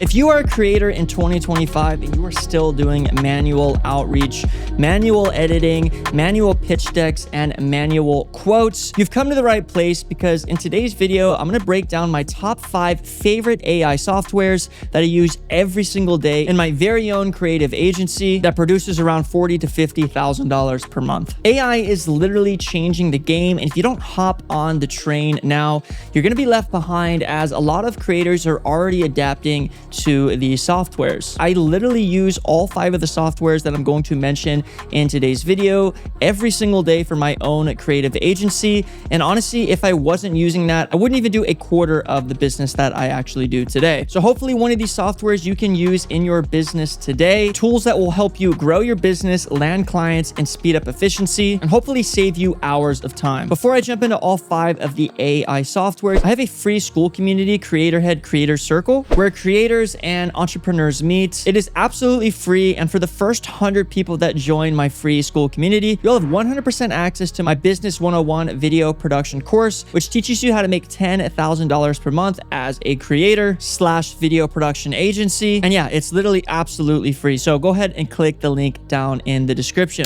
If you are a creator in 2025 and you are still doing manual outreach, manual editing, manual pitch decks, and manual quotes, you've come to the right place, because in today's video, I'm gonna break down my top 5 favorite AI softwares that I use every single day in my very own creative agency that produces around $40,000 to $50,000 per month. AI is literally changing the game, and if you don't hop on the train now, you're gonna be left behind, as a lot of creators are already adapting to these softwares. I literally use all 5 of the softwares that I'm going to mention in today's video every single day for my own creative agency. And honestly, if I wasn't using that, I wouldn't even do a quarter of the business that I actually do today. So hopefully one of these softwares you can use in your business today, tools that will help you grow your business, land clients, and speed up efficiency, and hopefully save you hours of time. Before I jump into all 5 of the AI softwares, I have a free Skool community, Creator Head Creator Circle, where creators and entrepreneurs meet. It is absolutely free, and for the first 100 people that join my free Skool community, you'll have 100% access to my Business 101 video production course, which teaches you how to make $10,000 per month as a creator / video production agency. And yeah, it's literally absolutely free. So go ahead and click the link down in the description.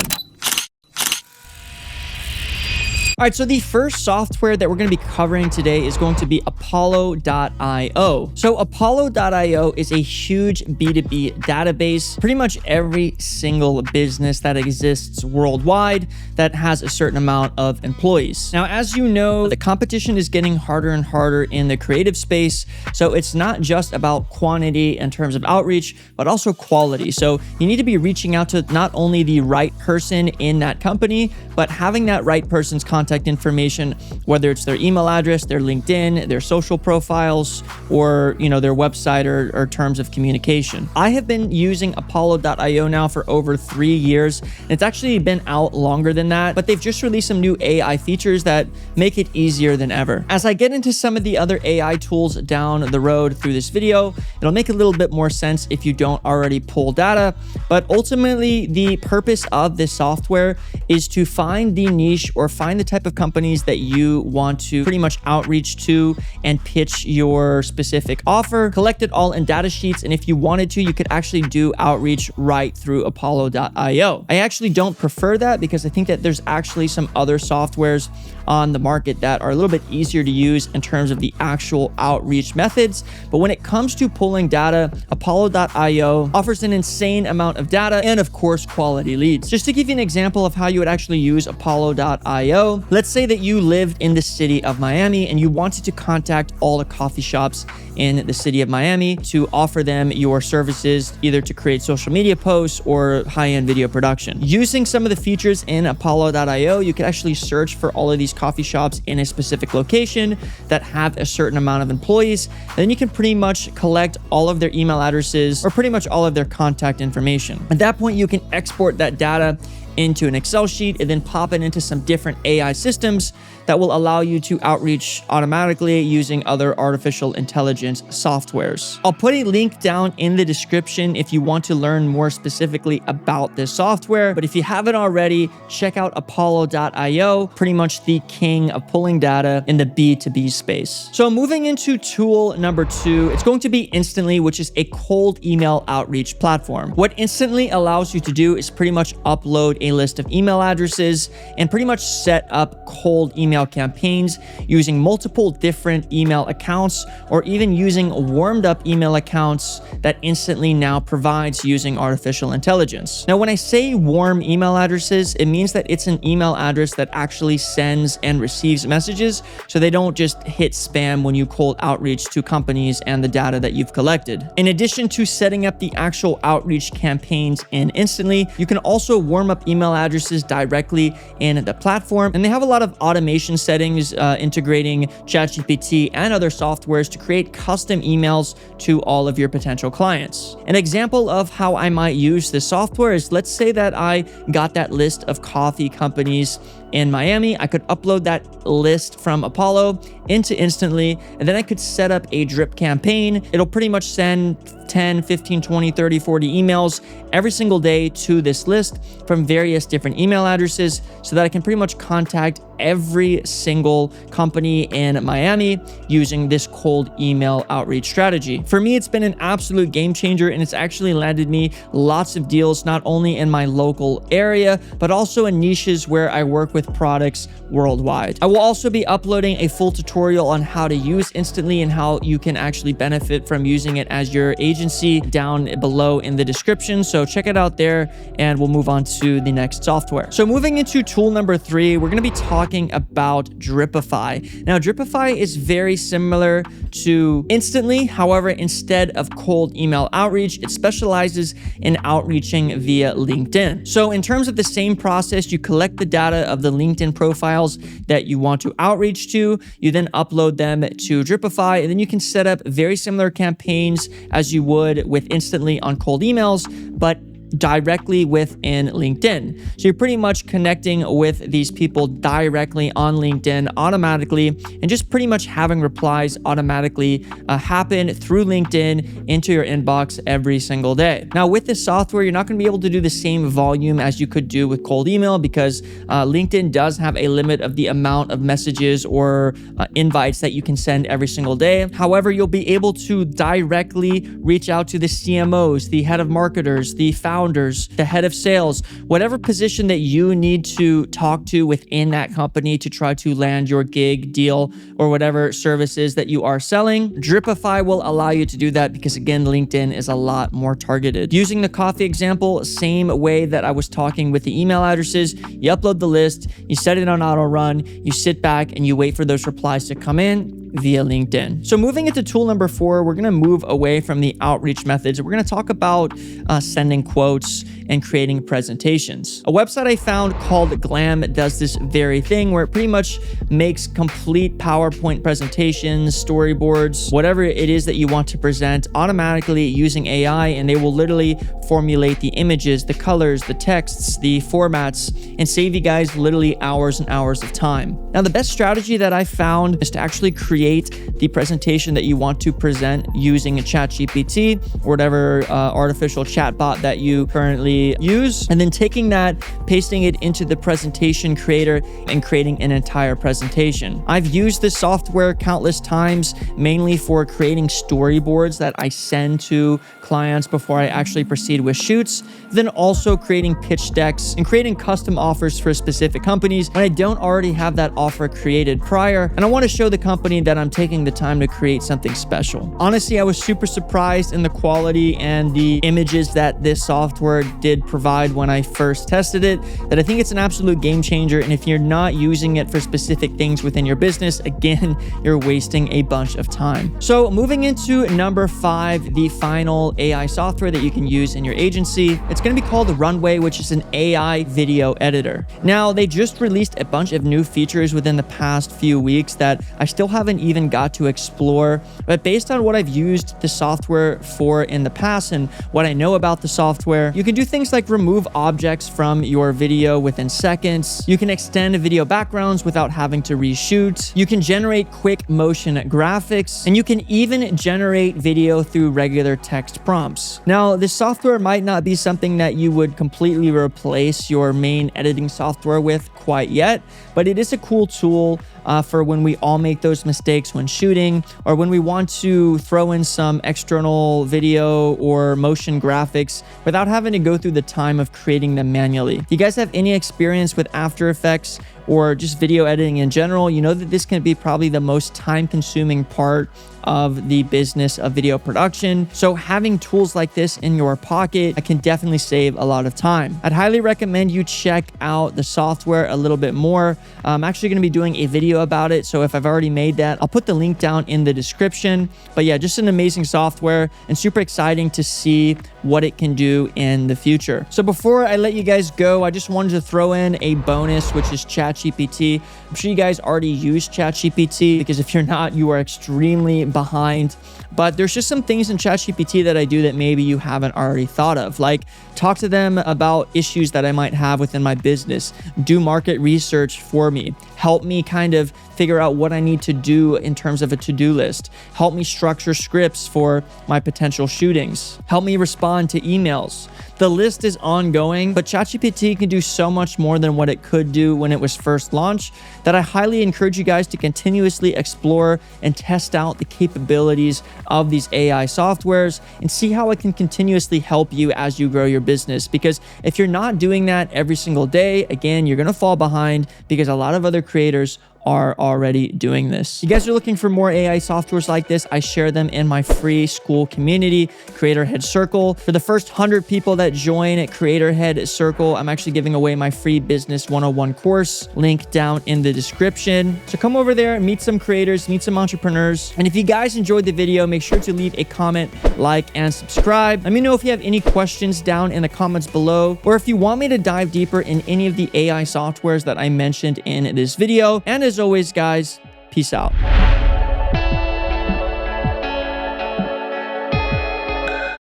All right, so the first software that we're going to be covering today is going to be Apollo.io. So Apollo.io is a huge B2B database. Pretty much every single business that exists worldwide that has a certain amount of employees. Now, as you know, the competition is getting harder and harder in the creative space. So it's not just about quantity in terms of outreach, but also quality. So you need to be reaching out to not only the right person in that company, but having that right person's contact information, whether it's their email address, their LinkedIn, their social profiles, or their website or terms of communication. I have been using Apollo.io now for over 3 years, and it's actually been out longer than that, but they've just released some new AI features that make it easier than ever. As I get into some of the other AI tools down the road through this video, it'll make a little bit more sense if you don't already pull data, but ultimately the purpose of this software is to find the niche or find the type of companies that you want to pretty much outreach to and pitch your specific offer, collect it all in data sheets, and if you wanted to, you could actually do outreach right through Apollo.io. I actually don't prefer that, because I think that there's actually some other softwares on the market that are a little bit easier to use in terms of the actual outreach methods. But when it comes to pulling data, Apollo.io offers an insane amount of data and of course quality leads. Just to give you an example of how you would actually use Apollo.io, let's say that you lived in the city of Miami and you wanted to contact all the coffee shops in the city of Miami to offer them your services, either to create social media posts or high-end video production. Using some of the features in Apollo.io, you can actually search for all of these coffee shops in a specific location that have a certain amount of employees. And then you can pretty much collect all of their email addresses or pretty much all of their contact information. At that point, you can export that data into an Excel sheet and then pop it into some different AI systems that will allow you to outreach automatically using other artificial intelligence softwares. I'll put a link down in the description if you want to learn more specifically about this software, but if you haven't already, check out Apollo.io, pretty much the king of pulling data in the B2B space. So moving into tool number 2, it's going to be Instantly, which is a cold email outreach platform. What Instantly allows you to do is pretty much upload a list of email addresses and pretty much set up cold email campaigns using multiple different email accounts, or even using warmed up email accounts that Instantly now provides using artificial intelligence. Now, when I say warm email addresses, it means that it's an email address that actually sends and receives messages, so they don't just hit spam when you cold outreach to companies and the data that you've collected. In addition to setting up the actual outreach campaigns in Instantly, you can also warm up email addresses directly in the platform, and they have a lot of automation settings integrating ChatGPT and other softwares to create custom emails to all of your potential clients. An example of how I might use this software is, let's say that I got that list of coffee companies in Miami, I could upload that list from Apollo into Instantly, and then I could set up a drip campaign. It'll pretty much send 10, 15, 20, 30, 40 emails every single day to this list from various different email addresses so that I can pretty much contact every single company in Miami using this cold email outreach strategy. For me, it's been an absolute game changer, and it's actually landed me lots of deals, not only in my local area, but also in niches where I work with products worldwide. I will also be uploading a full tutorial on how to use Instantly and how you can actually benefit from using it as your agency down below in the description. So check it out there, and we'll move on to the next software. So moving into tool number 3, we're going to be talking about Dripify. Now, Dripify is very similar to Instantly. However, instead of cold email outreach, it specializes in outreaching via LinkedIn. So in terms of the same process, you collect the data of the LinkedIn profiles that you want to outreach to. You then upload them to Dripify, and then you can set up very similar campaigns as you would with Instantly on cold emails, but directly within LinkedIn. So you're pretty much connecting with these people directly on LinkedIn automatically, and just pretty much having replies automatically happen through LinkedIn into your inbox every single day. Now, with this software, you're not going to be able to do the same volume as you could do with cold email, because LinkedIn does have a limit of the amount of messages or invites that you can send every single day. However, you'll be able to directly reach out to the CMOs, the head of marketers, the founders, the head of sales, whatever position that you need to talk to within that company to try to land your gig, deal, or whatever services that you are selling. Dripify will allow you to do that because, again, LinkedIn is a lot more targeted. Using the coffee example, same way that I was talking with the email addresses, you upload the list, you set it on auto run, you sit back and you wait for those replies to come in via LinkedIn. So moving into tool number 4, we're going to move away from the outreach methods. We're going to talk about sending quotes and creating presentations. A website I found called Glam does this very thing where it pretty much makes complete PowerPoint presentations, storyboards, whatever it is that you want to present automatically using AI, and they will literally formulate the images, the colors, the texts, the formats, and save you guys literally hours and hours of time. Now, the best strategy that I found is to actually create the presentation that you want to present using a ChatGPT or whatever artificial chatbot that you currently use, and then taking that, pasting it into the presentation creator, and creating an entire presentation. I've used this software countless times, mainly for creating storyboards that I send to clients before I actually proceed with shoots, then also creating pitch decks and creating custom offers for specific companies when I don't already have that offer created prior, and I want to show the company that I'm taking the time to create something special. Honestly, I was super surprised in the quality and the images that this software did provide when I first tested it, that I think it's an absolute game changer. And if you're not using it for specific things within your business, again, you're wasting a bunch of time. So moving into number 5, the final AI software that you can use in your agency, it's going to be called Runway, which is an AI video editor. Now, they just released a bunch of new features within the past few weeks that I still haven't even got to explore, but based on what I've used the software for in the past and what I know about the software, you can do things like remove objects from your video within seconds. You can extend video backgrounds without having to reshoot. You can generate quick motion graphics, and you can even generate video through regular text prompts. Now, this software might not be something that you would completely replace your main editing software with quite yet, but it is a cool tool for when we all make those mistakes when shooting, or when we want to throw in some external video or motion graphics without having to go through the time of creating them manually. If you guys have any experience with After Effects or just video editing in general, you know that this can be probably the most time-consuming part of the business of video production. So having tools like this in your pocket, can definitely save a lot of time. I'd highly recommend you check out the software a little bit more. I'm actually going to be doing a video about it, so if I've already made that, I'll put the link down in the description. But yeah, just an amazing software and super exciting to see what it can do in the future. So before I let you guys go, I just wanted to throw in a bonus, which is ChatGPT. I'm sure you guys already use ChatGPT, because if you're not, you are extremely behind. but there's just some things in ChatGPT that I do that maybe you haven't already thought of, like talk to them about issues that I might have within my business, do market research for me, help me kind of figure out what I need to do in terms of a to-do list, help me structure scripts for my potential shootings, help me respond to emails. The list is ongoing, but ChatGPT can do so much more than what it could do when it was first launched that I highly encourage you guys to continuously explore and test out the capabilities of these AI softwares and see how it can continuously help you as you grow your business. Because if you're not doing that every single day, again, you're going to fall behind because a lot of other creators are already doing this. You guys are looking for more AI softwares like this, I share them in my free Skool community, Creator Head Circle. For the first 100 people that join Creator Head Circle, I'm actually giving away my free Business 101 course, link down in the description. So come over there, meet some creators, meet some entrepreneurs. And if you guys enjoyed the video, make sure to leave a comment, like, and subscribe. Let me know if you have any questions down in the comments below, or if you want me to dive deeper in any of the AI softwares that I mentioned in this video. And as always, guys, peace out.